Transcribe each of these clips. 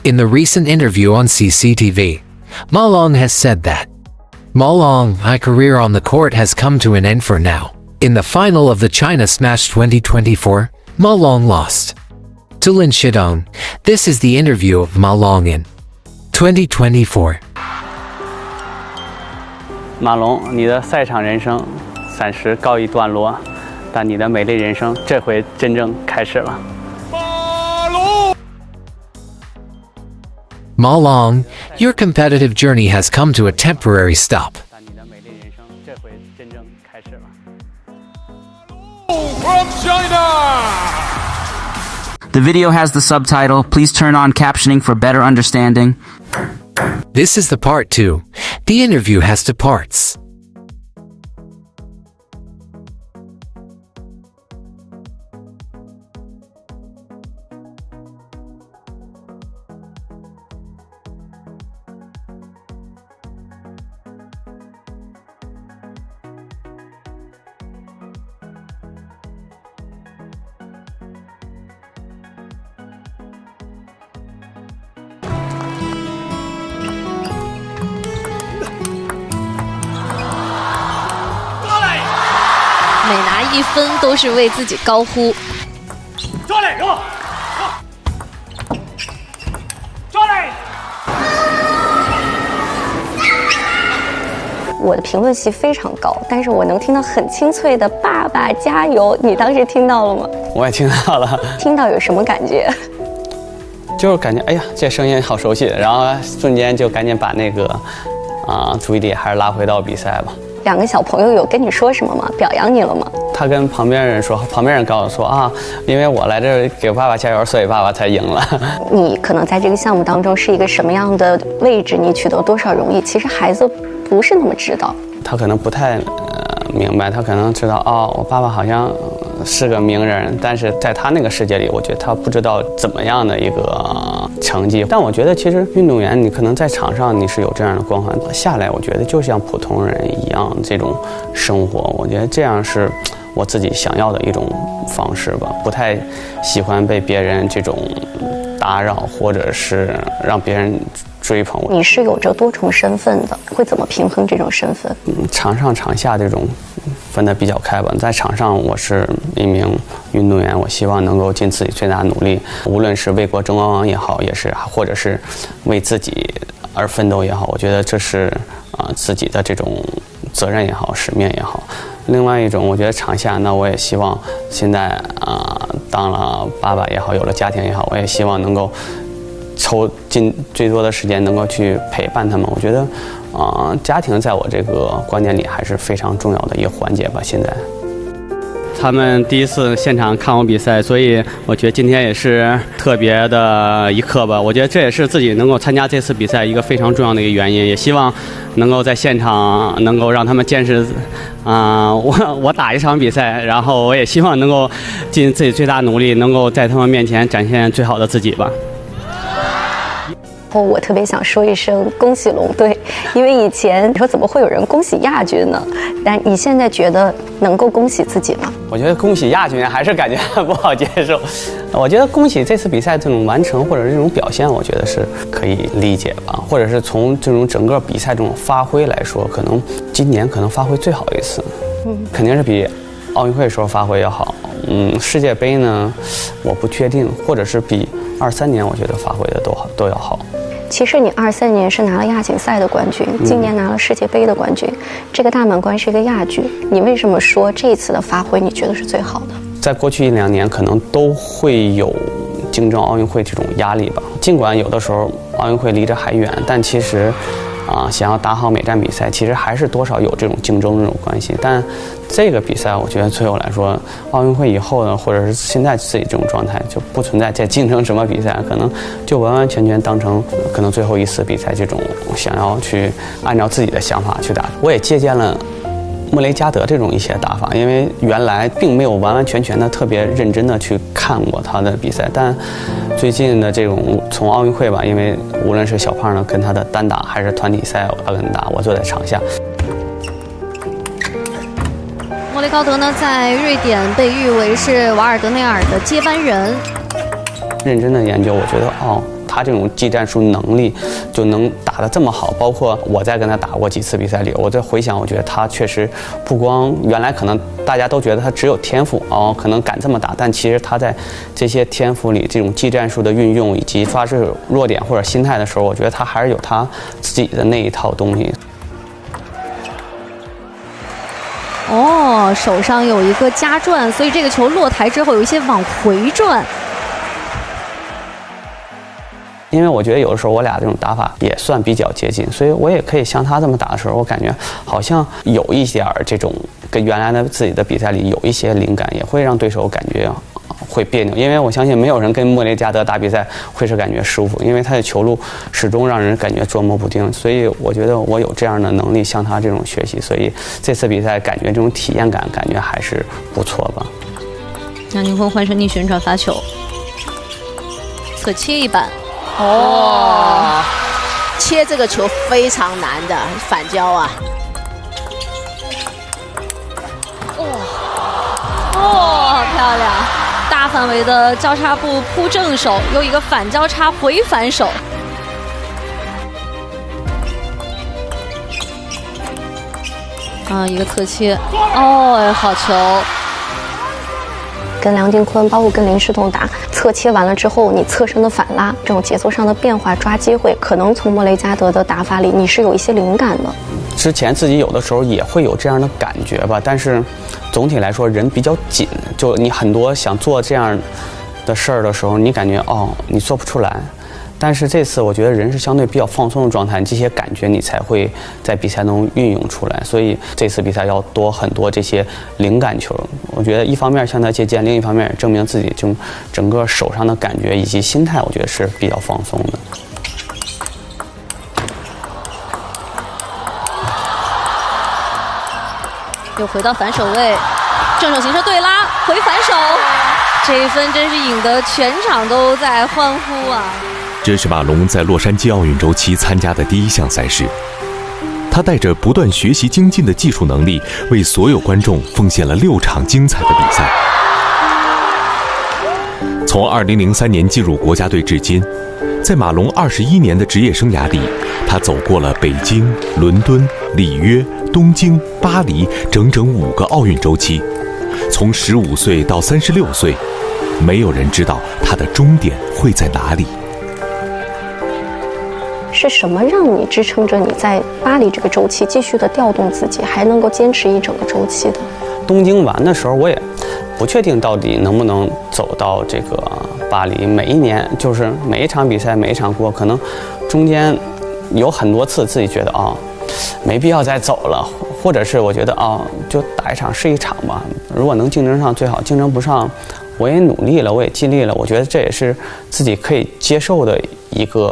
In the recent interview on CCTV, Ma Long has said that, "Ma Long, my career on the court has come to an end for now." In the final of the China Smash 2024, Ma Long lost to Lin Shidong. This is the interview of Ma Long in 2024. 马龙，你的赛场人生暂时告一段落，但你的美丽人生这回真正开始了。Ma Long, your competitive journey has come to a temporary stop. 但你的美丽人生这回真正开始了。From China! The video has the subtitle. Please turn on captioning for better understanding. This is the part 2. The interview has 2 parts.每拿1分都是为自己高呼。抓嘞，给我！抓嘞！我的评论席非常高，但是我能听到很清脆的"爸爸加油"，你当时听到了吗？我也听到了，听到有什么感觉？就是感觉哎呀，这声音好熟悉，然后瞬间就赶紧把那个注意力还是拉回到比赛吧。2个小朋友有跟你说什么吗？表扬你了吗？他跟旁边人说，旁边人告诉我说啊，因为我来这儿给爸爸加油，所以爸爸才赢了。你可能在这个项目当中是一个什么样的位置？你取得多少荣誉？其实孩子不是那么知道。他可能不太明白，他可能知道哦，我爸爸好像是个名人，但是在他那个世界里，我觉得他不知道怎么样的一个成绩。但我觉得其实运动员，你可能在场上你是有这样的光环，下来我觉得就像普通人一样这种生活，我觉得这样是我自己想要的一种方式吧，不太喜欢被别人这种打扰，或者是让别人追捧我。你是有着多重身份的，会怎么平衡这种身份？场上场下这种分得比较开吧。在场上我是一名运动员，我希望能够尽自己最大努力，无论是为国争光也好，也是或者是为自己而奋斗也好，我觉得这是自己的这种责任也好，使命也好。另外一种，我觉得场下，那我也希望现在当了爸爸也好，有了家庭也好，我也希望能够抽尽最多的时间能够去陪伴他们。我觉得家庭在我这个观念里还是非常重要的一个环节吧。现在他们第一次现场看我比赛，所以我觉得今天也是特别的一刻吧。我觉得这也是自己能够参加这次比赛一个非常重要的一个原因，也希望能够在现场能够让他们见识我打一场比赛，然后我也希望能够尽自己最大努力，能够在他们面前展现最好的自己吧。我特别想说一声恭喜龙队，因为以前你说怎么会有人恭喜亚军呢？但你现在觉得能够恭喜自己吗？我觉得恭喜亚军还是感觉不好接受。我觉得恭喜这次比赛这种完成或者这种表现，我觉得是可以理解吧。或者是从这种整个比赛这种发挥来说，可能今年可能发挥最好一次，肯定是比奥运会时候发挥要好。世界杯呢，我不确定，或者是比23年我觉得发挥的都要好。其实你23年是拿了亚锦赛的冠军，今年拿了世界杯的冠军，这个大满贯是一个亚军，你为什么说这一次的发挥你觉得是最好的？在过去1-2年可能都会有竞争奥运会这种压力吧，尽管有的时候奥运会离着还远，但其实想要打好每站比赛，其实还是多少有这种竞争这种关系。但这个比赛，我觉得对我来说，奥运会以后呢，或者是现在自己这种状态，就不存在在竞争什么比赛，可能就完完全全当成可能最后一次比赛这种想要去按照自己的想法去打。我也借鉴了穆雷加德这种一些打法，因为原来并没有完完全全的特别认真的去看过他的比赛，但最近的这种从奥运会吧，因为无论是小胖呢跟他的单打还是团体赛要跟打，我坐在场下。莫雷高德呢，在瑞典被誉为是瓦尔德内尔的接班人。认真的研究，我觉得他这种技战术能力就能打得这么好。包括我在跟他打过几次比赛里，我在回想，我觉得他确实不光原来可能大家都觉得他只有天赋可能敢这么打，但其实他在这些天赋里，这种技战术的运用以及抓住弱点或者心态的时候，我觉得他还是有他自己的那一套东西。手上有一个加转，所以这个球落台之后有一些往回转。因为我觉得有的时候我俩这种打法也算比较接近，所以我也可以像他这么打的时候，我感觉好像有一点这种跟原来的自己的比赛里有一些灵感，也会让对手感觉会别扭。因为我相信没有人跟莫雷加德打比赛会是感觉舒服，因为他的球路始终让人感觉捉摸不定。所以我觉得我有这样的能力向他这种学习，所以这次比赛感觉这种体验感感觉还是不错吧。杨宁坤换成逆旋转发球，侧切一板。切这个球非常难的反交啊！好漂亮！大范围的交叉步扑正手，又一个反交叉回反手。一个侧切，好球！跟梁靖昆，包括跟林世栋打，侧切完了之后，你侧身的反拉，这种节奏上的变化、抓机会，可能从莫雷加德的打法里，你是有一些灵感的。之前自己有的时候也会有这样的感觉吧，但是总体来说人比较紧，就你很多想做这样的事儿的时候，你感觉你做不出来。但是这次我觉得人是相对比较放松的状态，这些感觉你才会在比赛中运用出来。所以这次比赛要多很多这些灵感球。我觉得一方面向他借鉴，另一方面也证明自己整个手上的感觉以及心态，我觉得是比较放松的。又回到反手位，正手形成对拉，回反手，这一分真是引得全场都在欢呼啊！这是马龙在洛杉矶奥运周期参加的第一项赛事，他带着不断学习精进的技术能力，为所有观众奉献了6场精彩的比赛。从2003年进入国家队至今，在马龙21年的职业生涯里，他走过了北京、伦敦、里约、东京、巴黎整整5个奥运周期。从15岁到36岁，没有人知道他的终点会在哪里。是什么让你支撑着你在巴黎这个周期继续的调动自己，还能够坚持一整个周期的？东京完的时候，我也不确定到底能不能走到这个巴黎。每一年就是每一场比赛，每一场过，可能中间有很多次自己觉得没必要再走了，或者是我觉得就打一场是一场吧。如果能竞争上最好，竞争不上，我也努力了，我也尽力了。我觉得这也是自己可以接受的一个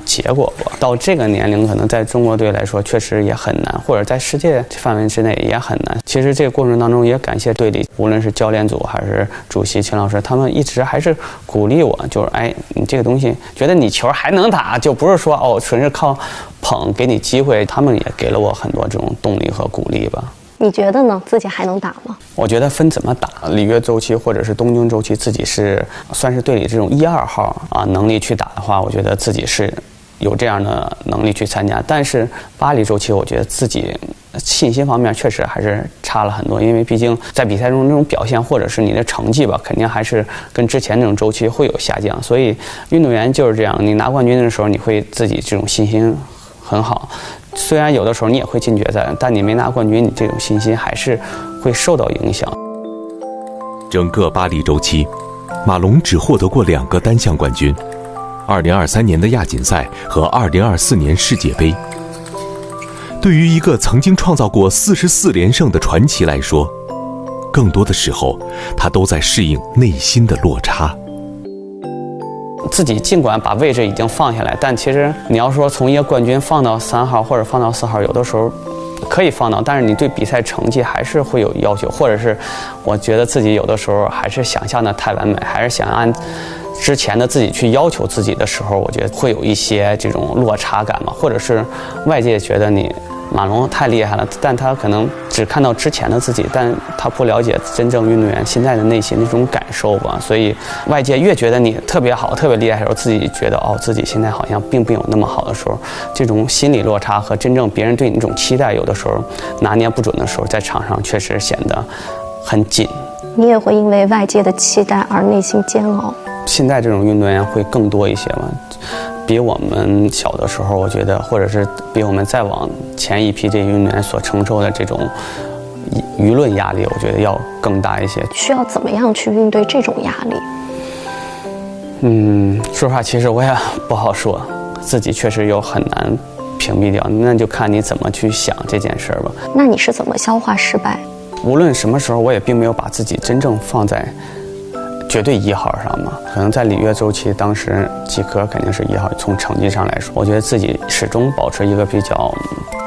结果吧。到这个年龄，可能在中国队来说确实也很难，或者在世界范围之内也很难。其实这个过程当中也感谢队里无论是教练组还是主席秦老师，他们一直还是鼓励我，就是你这个东西觉得你球还能打，就不是说纯是靠捧给你机会。他们也给了我很多这种动力和鼓励吧。你觉得呢？自己还能打吗？我觉得分怎么打，里约周期或者是东京周期，自己是算是队里这种1、2号能力去打的话，我觉得自己是有这样的能力去参加。但是巴黎周期，我觉得自己信心方面确实还是差了很多，因为毕竟在比赛中那种表现或者是你的成绩吧，肯定还是跟之前那种周期会有下降。所以运动员就是这样，你拿冠军的时候，你会自己这种信心很好。虽然有的时候你也会进决赛，但你没拿冠军，你这种信心还是会受到影响。整个巴黎周期，马龙只获得过2个单项冠军，2023年的亚锦赛和2024年世界杯。对于一个曾经创造过44连胜的传奇来说，更多的时候，他都在适应内心的落差。自己尽管把位置已经放下来，但其实你要说从一个冠军放到3号或者放到4号，有的时候可以放到，但是你对比赛成绩还是会有要求，或者是我觉得自己有的时候还是想象的太完美，还是想按之前的自己去要求自己的时候，我觉得会有一些这种落差感嘛，或者是外界觉得你马龙太厉害了，但他可能只看到之前的自己，但他不了解真正运动员现在的内心那种感受吧。所以外界越觉得你特别好、特别厉害的时候，自己觉得自己现在好像并没有那么好的时候，这种心理落差和真正别人对你那种期待，有的时候拿捏不准的时候，在场上确实显得很紧。你也会因为外界的期待而内心煎熬。现在这种运动员会更多一些吧，比我们小的时候，我觉得，或者是比我们再往前一批这些运动员所承受的这种舆论压力，我觉得要更大一些。需要怎么样去应对这种压力？说实话，其实我也不好说，自己确实有很难屏蔽掉，那就看你怎么去想这件事儿吧。那你是怎么消化失败？无论什么时候，我也并没有把自己真正放在绝对1号上嘛。可能在里约周期，当时吉科肯定是1号。从成绩上来说，我觉得自己始终保持一个比较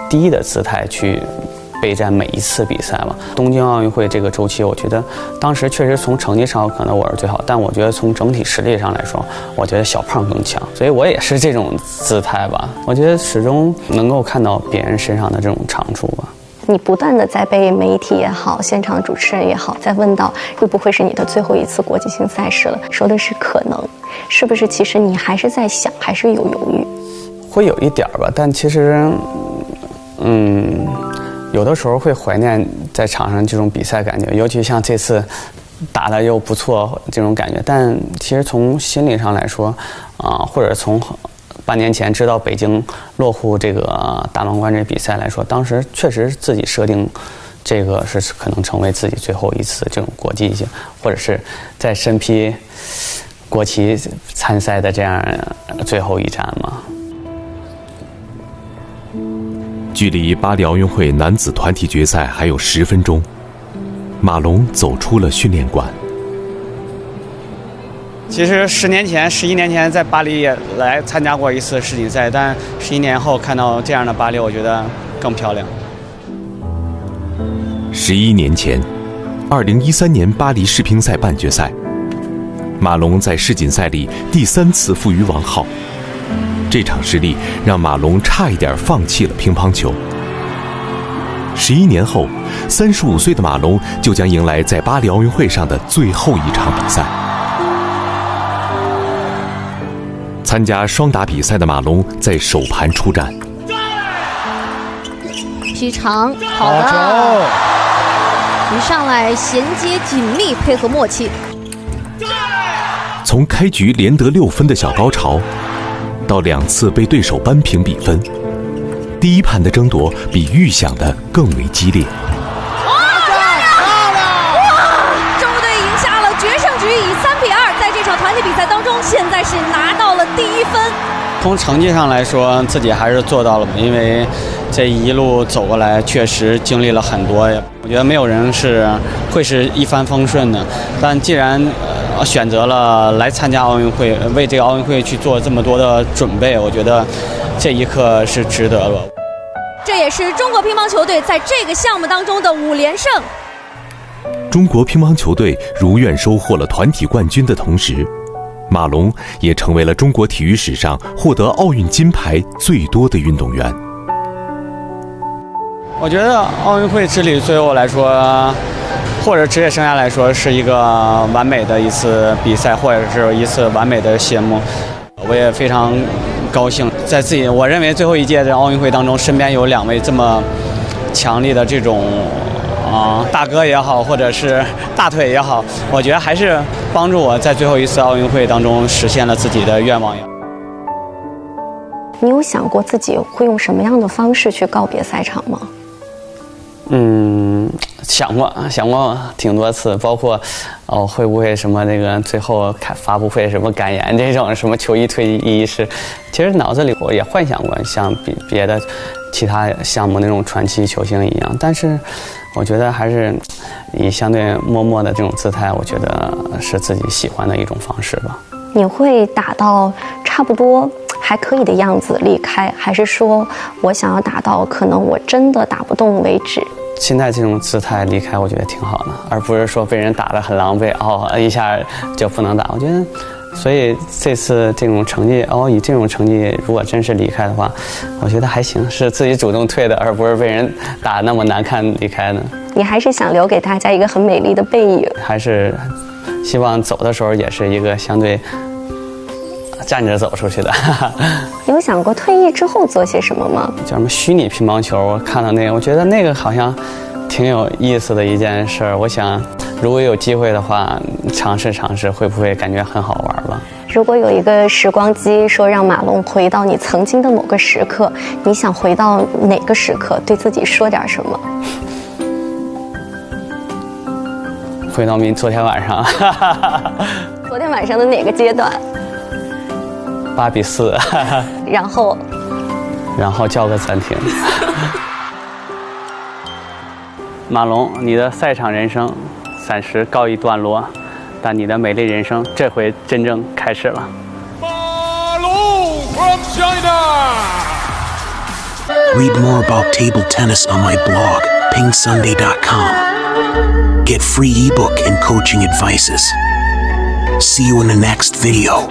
低的姿态去备战每一次比赛嘛。东京奥运会这个周期，我觉得当时确实从成绩上可能我是最好，但我觉得从整体实力上来说，我觉得小胖更强，所以我也是这种姿态吧。我觉得始终能够看到别人身上的这种长处吧。你不断的在被媒体也好，现场主持人也好，在问到会不会是你的最后一次国际性赛事了，说的是可能，是不是其实你还是在想，还是有犹豫？会有一点吧，但其实有的时候会怀念在场上这种比赛感觉，尤其像这次打得又不错这种感觉。但其实从心理上来说或者从半年前知道北京落户这个大满贯这比赛来说，当时确实自己设定这个是可能成为自己最后一次这种国际性，或者是在身披国旗参赛的这样最后一站嘛。距离巴黎奥运会男子团体决赛还有10分钟，马龙走出了训练馆。其实11年前在巴黎也来参加过一次世锦赛，但11年后看到这样的巴黎，我觉得更漂亮。11年前，2013年巴黎世乒赛半决赛，马龙在世锦赛里第3次负于王皓，这场失利让马龙差一点放弃了乒乓球。11年后，35岁的马龙就将迎来在巴黎奥运会上的最后一场比赛。参加双打比赛的马龙在首盘出战，劈长，好的，一上来衔接紧密，配合默契。从开局连得6分的小高潮，到2次被对手扳平比分，第一盘的争夺比预想的更为激烈。中国队赢下了决胜局，以3-2，在这场团体比赛当中，现在是拿到了第1分。从成绩上来说，自己还是做到了，因为这一路走过来，确实经历了很多呀。我觉得没有人会是一帆风顺的，但既然选择了来参加奥运会，为这个奥运会去做这么多的准备，我觉得这一刻是值得了。这也是中国乒乓球队在这个项目当中的5连胜。中国乒乓球队如愿收获了团体冠军的同时，马龙也成为了中国体育史上获得奥运金牌最多的运动员。我觉得奥运会之旅对我来说，或者职业生涯来说，是一个完美的一次比赛，或者是一次完美的谢幕。我也非常高兴，在我认为最后一届的奥运会当中，身边有2位这么强力的这种大哥也好，或者是大腿也好，我觉得还是帮助我在最后一次奥运会当中实现了自己的愿望呀。你有想过自己会用什么样的方式去告别赛场吗？想过挺多次，包括会不会什么那个最后发布会什么感言这种什么球衣退役仪式，其实脑子里我也幻想过像别的其他项目那种传奇球星一样，但是我觉得还是以相对默默的这种姿态，我觉得是自己喜欢的一种方式吧。你会打到差不多还可以的样子离开，还是说我想要打到可能我真的打不动为止？现在这种姿态离开，我觉得挺好的，而不是说被人打得很狼狈，一下就不能打。我觉得所以这次这种成绩，以这种成绩如果真是离开的话，我觉得还行，是自己主动退的，而不是被人打那么难看离开的。你还是想留给大家一个很美丽的背影，还是希望走的时候也是一个相对站着走出去的。你有想过退役之后做些什么吗？叫什么虚拟乒乓球？我看到那个，我觉得那个好像挺有意思的一件事儿。我想，如果有机会的话，尝试尝试，会不会感觉很好玩吧？如果有一个时光机，说让马龙回到你曾经的某个时刻，你想回到哪个时刻？对自己说点什么？回到昨天晚上。昨天晚上的哪个阶段？8比4。然后叫个暂停。马龙，你的赛场人生暂时告一段落，但你的美丽人生这回真正开始了。马龙 from China. Read more about table tennis on my blog, PingSunday.com. Get free ebook and coaching advices. See you in the next video.